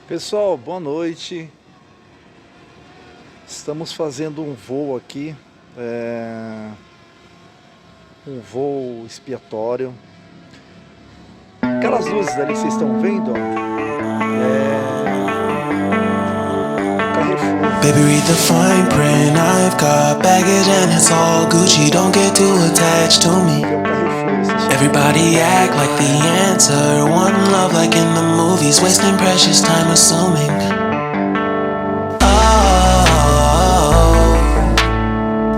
Pessoal, boa noite. Estamos fazendo um voo aqui, um voo expiatório. Aquelas luzes ali que vocês estão vendo, ó, Carrefour. Baby, read the fine print. I've got baggage and it's all Gucci. Don't get too attached to me. Everybody act like the answer. One love like in the movies. Wasting precious time assuming.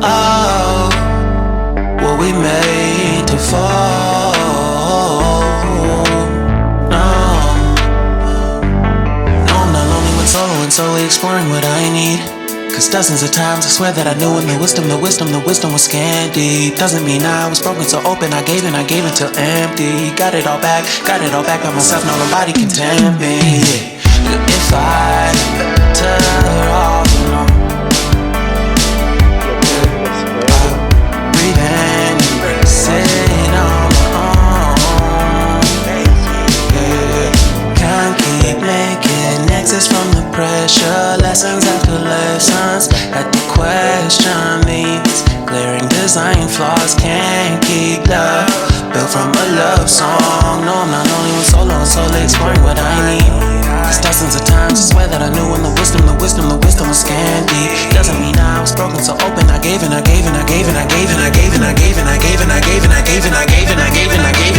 Oh, what we made to fall. No, I'm not lonely when solo and solely exploring what I need. Cause dozens of times I swear that I knew, and the wisdom was scanty. Doesn't mean I was broken, so open, I gave until empty. Got it all back by myself, no nobody can tempt me. If I turn off, breathe in, sit on my own. Can't keep making exits from the pressure. Lessons after lessons at the question. These glaring design flaws can't keep love built from a love song. No, I'm not lonely when solo and solely exploring what I need. Cause dozens of times I swear that I knew, and the wisdom was scanty. Doesn't mean I was broken, so open, I gave and I gave and I gave and I gave and I gave and I gave and I gave and I gave and I gave and I gave and I gave